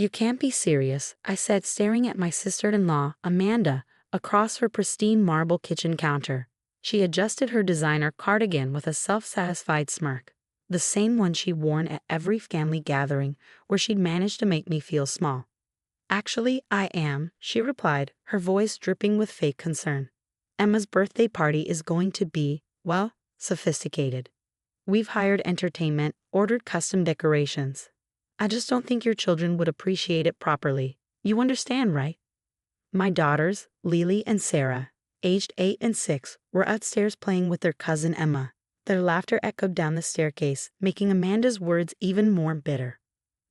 You can't be serious, I said, staring at my sister-in-law, Amanda, across her pristine marble kitchen counter. She adjusted her designer cardigan with a self-satisfied smirk, the same one she'd worn at every family gathering where she'd managed to make me feel small. Actually, I am, she replied, her voice dripping with fake concern. Emma's birthday party is going to be, well, sophisticated. We've hired entertainment, ordered custom decorations. I just don't think your children would appreciate it properly. You understand, right? My daughters, Lily and Sarah, aged 8 and 6, were upstairs playing with their cousin Emma. Their laughter echoed down the staircase, making Amanda's words even more bitter.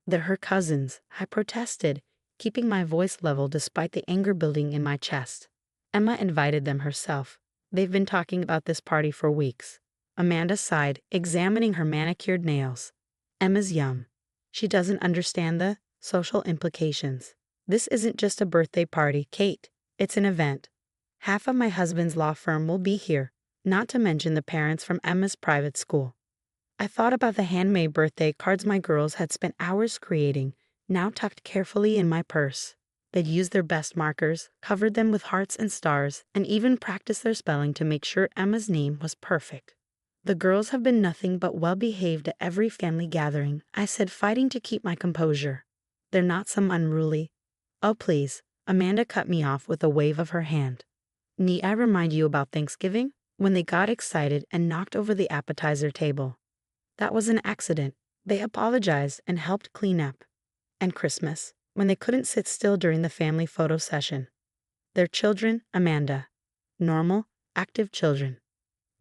They're her cousins, I protested, keeping my voice level despite the anger building in my chest. Emma invited them herself. They've been talking about this party for weeks. Amanda sighed, examining her manicured nails. Emma's young. She doesn't understand the social implications. This isn't just a birthday party, Kate. It's an event. Half of my husband's law firm will be here, not to mention the parents from Emma's private school. I thought about the handmade birthday cards my girls had spent hours creating, now tucked carefully in my purse. They'd used their best markers, covered them with hearts and stars, and even practiced their spelling to make sure Emma's name was perfect. The girls have been nothing but well-behaved at every family gathering, I said, fighting to keep my composure. They're not some unruly. Oh, please, Amanda cut me off with a wave of her hand. Need I remind you about Thanksgiving? When they got excited and knocked over the appetizer table. That was an accident. They apologized and helped clean up. And Christmas, when they couldn't sit still during the family photo session. They're children, Amanda. Normal, active children.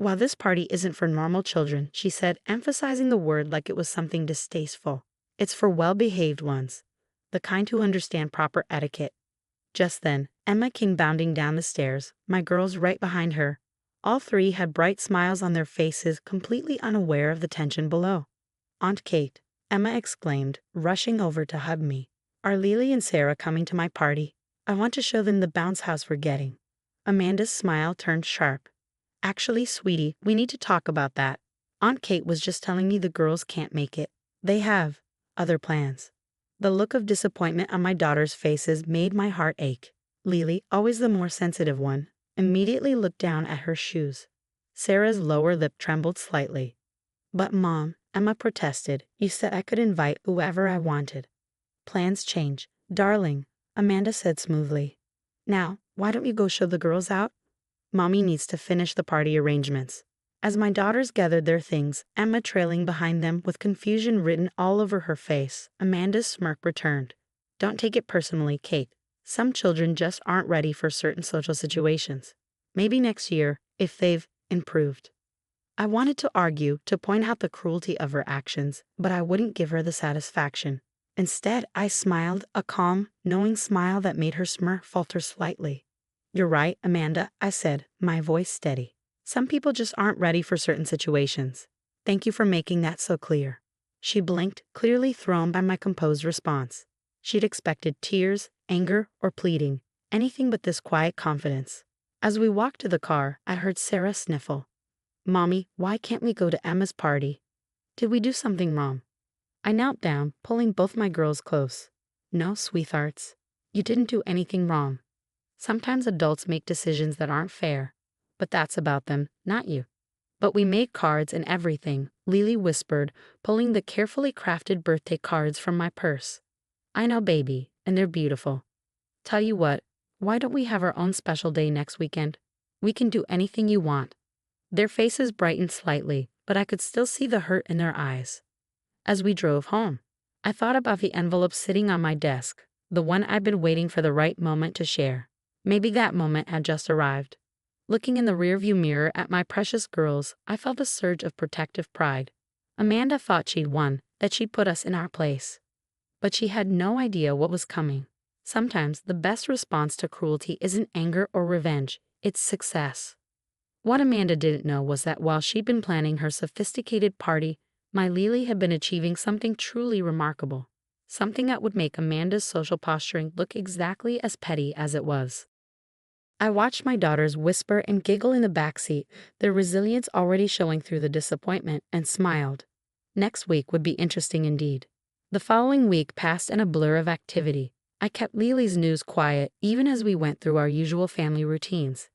While this party isn't for normal children, she said, emphasizing the word like it was something distasteful. It's for well-behaved ones. The kind who understand proper etiquette. Just then, Emma came bounding down the stairs, my girls right behind her. All three had bright smiles on their faces, completely unaware of the tension below. Aunt Kate, Emma exclaimed, rushing over to hug me. Are Lily and Sarah coming to my party? I want to show them the bounce house we're getting. Amanda's smile turned sharp. Actually, sweetie, we need to talk about that. Aunt Kate was just telling me the girls can't make it. They have other plans. The look of disappointment on my daughters' faces made my heart ache. Lily, always the more sensitive one, immediately looked down at her shoes. Sarah's lower lip trembled slightly. But Mom, Emma protested, you said I could invite whoever I wanted. Plans change, darling, Amanda said smoothly. Now, why don't you go show the girls out? Mommy needs to finish the party arrangements. As my daughters gathered their things, Emma trailing behind them with confusion written all over her face, Amanda's smirk returned. Don't take it personally, Kate. Some children just aren't ready for certain social situations. Maybe next year, if they've improved. I wanted to argue, to point out the cruelty of her actions, but I wouldn't give her the satisfaction. Instead, I smiled, a calm, knowing smile that made her smirk falter slightly. You're right, Amanda, I said, my voice steady. Some people just aren't ready for certain situations. Thank you for making that so clear. She blinked, clearly thrown by my composed response. She'd expected tears, anger, or pleading, anything but this quiet confidence. As we walked to the car, I heard Sarah sniffle. Mommy, why can't we go to Emma's party? Did we do something wrong? I knelt down, pulling both my girls close. No, sweethearts. You didn't do anything wrong. Sometimes adults make decisions that aren't fair, but that's about them, not you. But we made cards and everything, Lily whispered, pulling the carefully crafted birthday cards from my purse. I know, baby, and they're beautiful. Tell you what, why don't we have our own special day next weekend? We can do anything you want. Their faces brightened slightly, but I could still see the hurt in their eyes. As we drove home, I thought about the envelope sitting on my desk, the one I'd been waiting for the right moment to share. Maybe that moment had just arrived. Looking in the rearview mirror at my precious girls, I felt a surge of protective pride. Amanda thought she'd won, that she'd put us in our place. But she had no idea what was coming. Sometimes the best response to cruelty isn't anger or revenge, it's success. What Amanda didn't know was that while she'd been planning her sophisticated party, my Lily had been achieving something truly remarkable. Something that would make Amanda's social posturing look exactly as petty as it was. I watched my daughters whisper and giggle in the backseat, their resilience already showing through the disappointment, and smiled. Next week would be interesting indeed. The following week passed in a blur of activity. I kept Lily's news quiet even as we went through our usual family routines.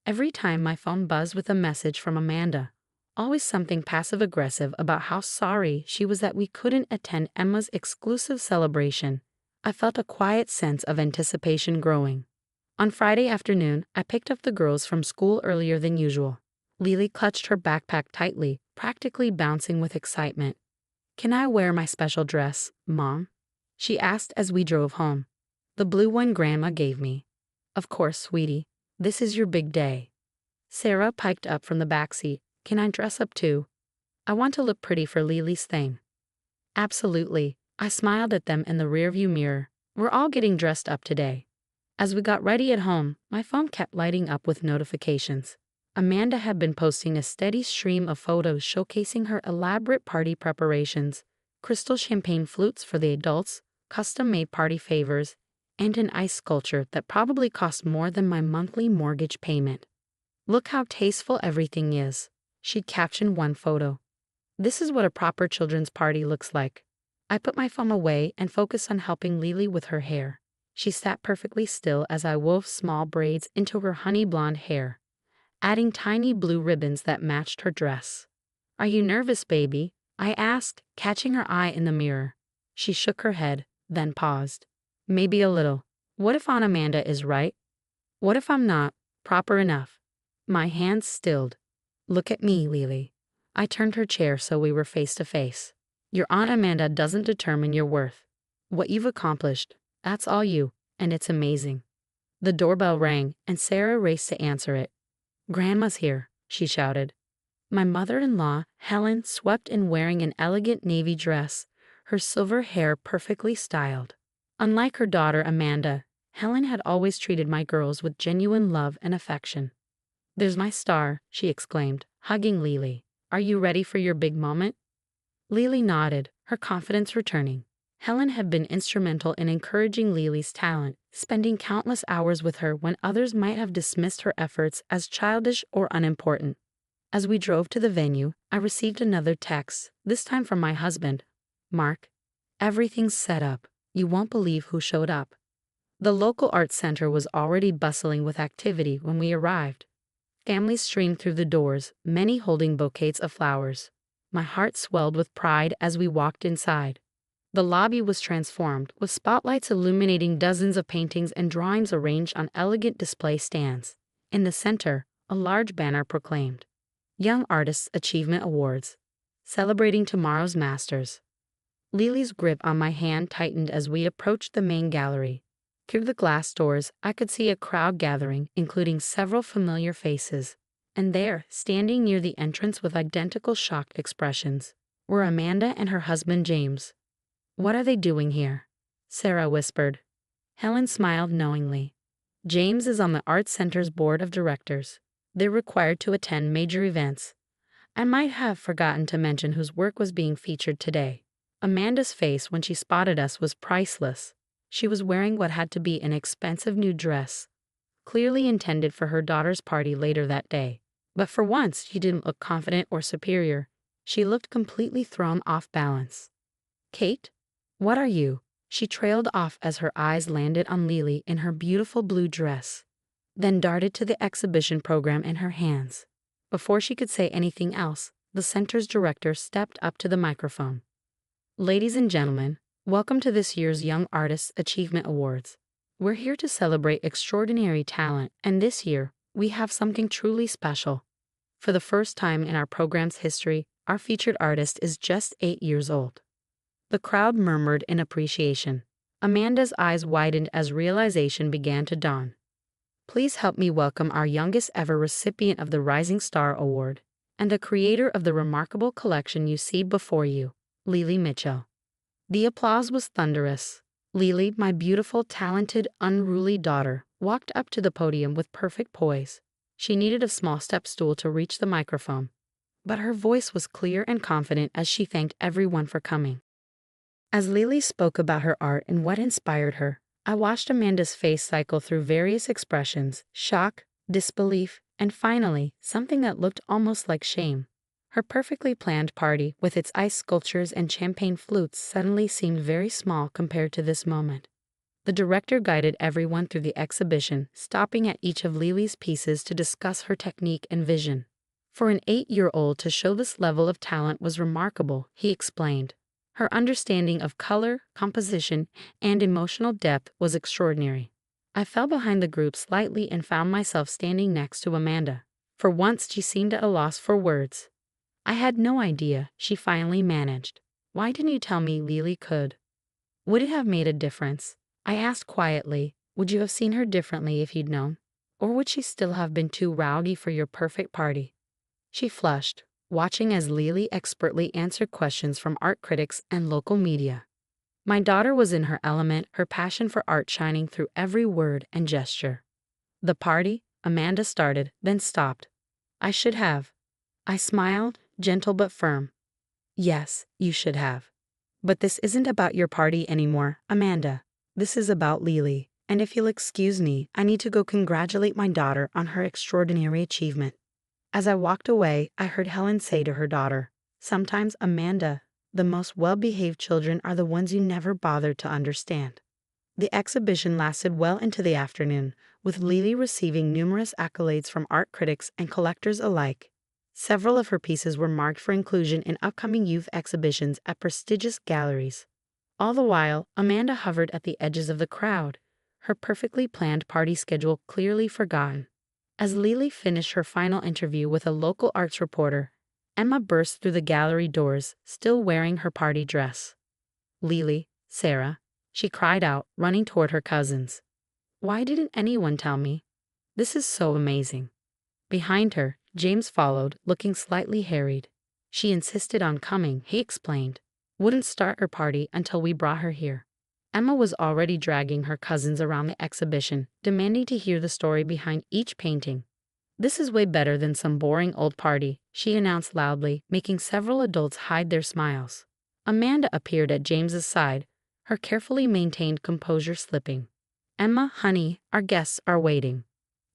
Every time my phone buzzed with a message from Amanda, always something passive-aggressive about how sorry she was that we couldn't attend Emma's exclusive celebration, I felt a quiet sense of anticipation growing. On Friday afternoon, I picked up the girls from school earlier than usual. Lily clutched her backpack tightly, practically bouncing with excitement. "Can I wear my special dress, Mom?" she asked as we drove home. "The blue one Grandma gave me." "Of course, sweetie. This is your big day." Sarah piped up from the backseat. "Can I dress up too? I want to look pretty for Lily's thing." "Absolutely." I smiled at them in the rearview mirror. "We're all getting dressed up today." As we got ready at home, my phone kept lighting up with notifications. Amanda had been posting a steady stream of photos showcasing her elaborate party preparations, crystal champagne flutes for the adults, custom-made party favors, and an ice sculpture that probably cost more than my monthly mortgage payment. "Look how tasteful everything is," she'd captioned one photo. "This is what a proper children's party looks like." I put my phone away and focused on helping Lily with her hair. She sat perfectly still as I wove small braids into her honey blonde hair, adding tiny blue ribbons that matched her dress. "Are you nervous, baby?" I asked, catching her eye in the mirror. She shook her head, then paused. "Maybe a little. What if Aunt Amanda is right? What if I'm not proper enough?" My hands stilled. "Look at me, Lily." I turned her chair so we were face to face. "Your Aunt Amanda doesn't determine your worth. What you've accomplished, that's all you, and it's amazing." The doorbell rang, and Sarah raced to answer it. "Grandma's here," she shouted. My mother-in-law, Helen, swept in wearing an elegant navy dress, her silver hair perfectly styled. Unlike her daughter Amanda, Helen had always treated my girls with genuine love and affection. "There's my star," she exclaimed, hugging Lily. "Are you ready for your big moment?" Lily nodded, her confidence returning. Helen had been instrumental in encouraging Lily's talent, spending countless hours with her when others might have dismissed her efforts as childish or unimportant. As we drove to the venue, I received another text, this time from my husband. "Mark, everything's set up. You won't believe who showed up." The local arts center was already bustling with activity when we arrived. Families streamed through the doors, many holding bouquets of flowers. My heart swelled with pride as we walked inside. The lobby was transformed, with spotlights illuminating dozens of paintings and drawings arranged on elegant display stands. In the center, a large banner proclaimed, "Young Artists Achievement Awards, celebrating tomorrow's masters." Lily's grip on my hand tightened as we approached the main gallery. Through the glass doors, I could see a crowd gathering, including several familiar faces. And there, standing near the entrance with identical shocked expressions, were Amanda and her husband James. "What are they doing here?" Sarah whispered. Helen smiled knowingly. "James is on the Arts Center's board of directors. They're required to attend major events." I might have forgotten to mention whose work was being featured today. Amanda's face when she spotted us was priceless. She was wearing what had to be an expensive new dress, clearly intended for her daughter's party later that day. But for once, she didn't look confident or superior. She looked completely thrown off balance. "Kate, what are you?" She trailed off as her eyes landed on Lily in her beautiful blue dress, then darted to the exhibition program in her hands. Before she could say anything else, the center's director stepped up to the microphone. "Ladies and gentlemen, welcome to this year's Young Artists Achievement Awards. We're here to celebrate extraordinary talent, and this year, we have something truly special. For the first time in our program's history, our featured artist is just 8 years old." The crowd murmured in appreciation. Amanda's eyes widened as realization began to dawn. "Please help me welcome our youngest ever recipient of the Rising Star Award, and the creator of the remarkable collection you see before you, Lily Mitchell." The applause was thunderous. Lily, my beautiful, talented, unruly daughter, walked up to the podium with perfect poise. She needed a small step stool to reach the microphone, but her voice was clear and confident as she thanked everyone for coming. As Lily spoke about her art and what inspired her, I watched Amanda's face cycle through various expressions: shock, disbelief, and finally, something that looked almost like shame. Her perfectly planned party, with its ice sculptures and champagne flutes, suddenly seemed very small compared to this moment. The director guided everyone through the exhibition, stopping at each of Lily's pieces to discuss her technique and vision. For an 8-year-old to show this level of talent was remarkable, he explained. Her understanding of color, composition, and emotional depth was extraordinary. I fell behind the group slightly and found myself standing next to Amanda. For once, she seemed at a loss for words. I had no idea, she finally managed. Why didn't you tell me Lily could? Would it have made a difference? I asked quietly. Would you have seen her differently if you'd known? Or would she still have been too rowdy for your perfect party? She flushed, watching as Lily expertly answered questions from art critics and local media. My daughter was in her element, her passion for art shining through every word and gesture. The party, Amanda started, then stopped. I should have. I smiled, gentle but firm. Yes, you should have. But this isn't about your party anymore, Amanda. This is about Lily, and if you'll excuse me, I need to go congratulate my daughter on her extraordinary achievement. As I walked away, I heard Helen say to her daughter, "Sometimes, Amanda, the most well-behaved children are the ones you never bothered to understand." The exhibition lasted well into the afternoon, with Lily receiving numerous accolades from art critics and collectors alike. Several of her pieces were marked for inclusion in upcoming youth exhibitions at prestigious galleries. All the while, Amanda hovered at the edges of the crowd, her perfectly planned party schedule clearly forgotten. As Lily finished her final interview with a local arts reporter, Emma burst through the gallery doors, still wearing her party dress. "Lily, Sarah," she cried out, running toward her cousins. "Why didn't anyone tell me? This is so amazing." Behind her, James followed, looking slightly harried. "She insisted on coming," he explained. "Wouldn't start her party until we brought her here." Emma was already dragging her cousins around the exhibition, demanding to hear the story behind each painting. "This is way better than some boring old party," she announced loudly, making several adults hide their smiles. Amanda appeared at James's side, her carefully maintained composure slipping. "Emma, honey, our guests are waiting."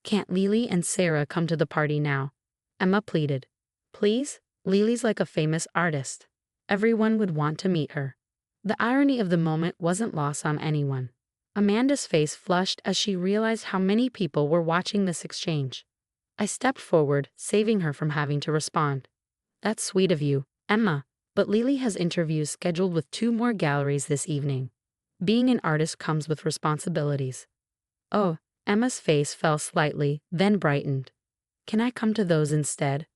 "Can't Lily and Sarah come to the party now?" Emma pleaded. "Please? Lily's like a famous artist. Everyone would want to meet her." The irony of the moment wasn't lost on anyone. Amanda's face flushed as she realized how many people were watching this exchange. I stepped forward, saving her from having to respond. "That's sweet of you, Emma, but Lily has interviews scheduled with 2 more galleries this evening. Being an artist comes with responsibilities." "Oh," Emma's face fell slightly, then brightened. "Can I come to those instead?"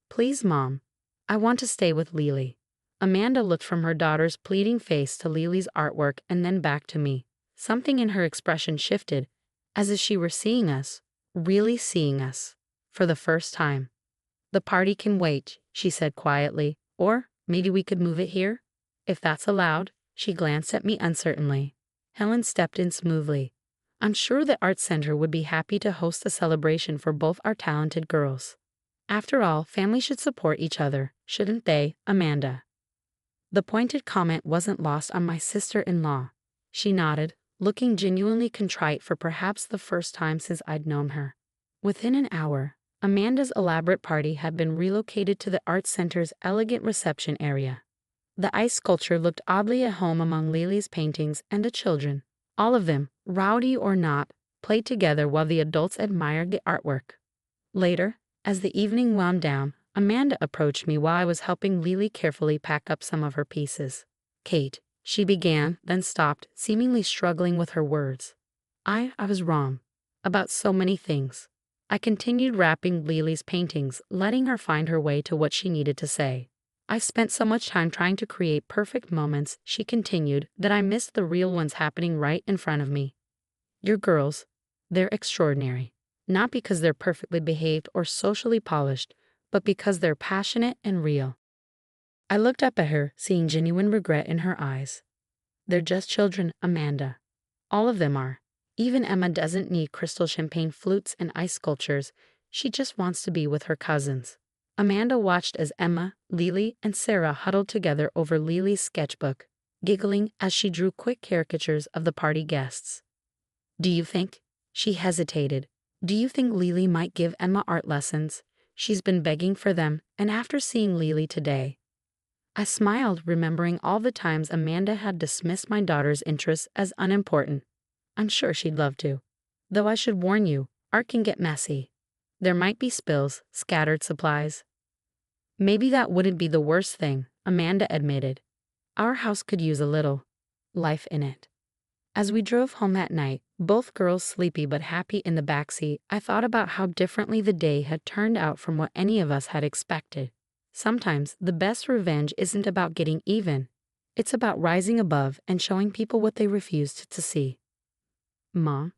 "Please, Mom. I want to stay with Lily." Amanda looked from her daughter's pleading face to Lily's artwork and then back to me. Something in her expression shifted, as if she were seeing us, really seeing us, for the first time. "The party can wait," she said quietly, "or maybe we could move it here? If that's allowed." She glanced at me uncertainly. Helen stepped in smoothly. "I'm sure the Arts Center would be happy to host a celebration for both our talented girls. After all, families should support each other, shouldn't they, Amanda?" The pointed comment wasn't lost on my sister-in-law. She nodded, looking genuinely contrite for perhaps the first time since I'd known her. Within an hour, Amanda's elaborate party had been relocated to the Arts Center's elegant reception area. The ice sculpture looked oddly at home among Lily's paintings, and the children, all of them, rowdy or not, played together while the adults admired the artwork. Later, as the evening wound down, Amanda approached me while I was helping Lily carefully pack up some of her pieces. "Kate," she began, then stopped, seemingly struggling with her words. I was wrong. About so many things." I continued wrapping Lily's paintings, letting her find her way to what she needed to say. "I spent so much time trying to create perfect moments," she continued, "that I missed the real ones happening right in front of me. Your girls, they're extraordinary. Not because they're perfectly behaved or socially polished, but because they're passionate and real." I looked up at her, seeing genuine regret in her eyes. "They're just children, Amanda. All of them are. Even Emma doesn't need crystal champagne flutes and ice sculptures. She just wants to be with her cousins." Amanda watched as Emma, Lily, and Sarah huddled together over Lily's sketchbook, giggling as she drew quick caricatures of the party guests. "Do you think?" She hesitated. "Do you think Lily might give Emma art lessons? She's been begging for them, and after seeing Lily today, I smiled, remembering all the times Amanda had dismissed my daughter's interests as unimportant. I'm sure she'd love to. Though I should warn you, art can get messy. There might be spills, scattered supplies. Maybe that wouldn't be the worst thing, Amanda admitted. Our house could use a little life in it. As we drove home that night, both girls sleepy but happy in the backseat, I thought about how differently the day had turned out from what any of us had expected. Sometimes the best revenge isn't about getting even. It's about rising above and showing people what they refused to see. Mom?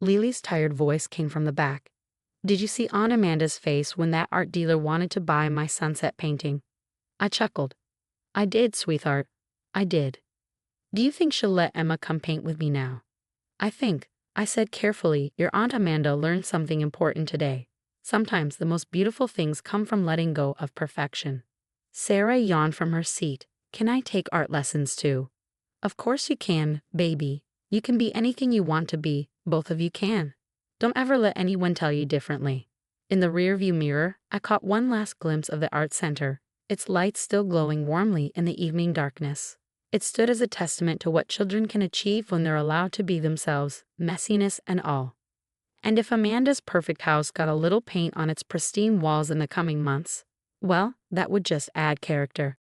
Lily's tired voice came from the back. Did you see Aunt Amanda's face when that art dealer wanted to buy my sunset painting? I chuckled. I did, sweetheart. I did. Do you think she'll let Emma come paint with me now? I said carefully, your Aunt Amanda learned something important today. Sometimes the most beautiful things come from letting go of perfection. Sarah yawned from her seat. Can I take art lessons too? Of course you can, baby. You can be anything you want to be, both of you can. Don't ever let anyone tell you differently. In the rearview mirror, I caught one last glimpse of the art center, its lights still glowing warmly in the evening darkness. It stood as a testament to what children can achieve when they're allowed to be themselves, messiness and all. And if Amanda's perfect house got a little paint on its pristine walls in the coming months, well, that would just add character.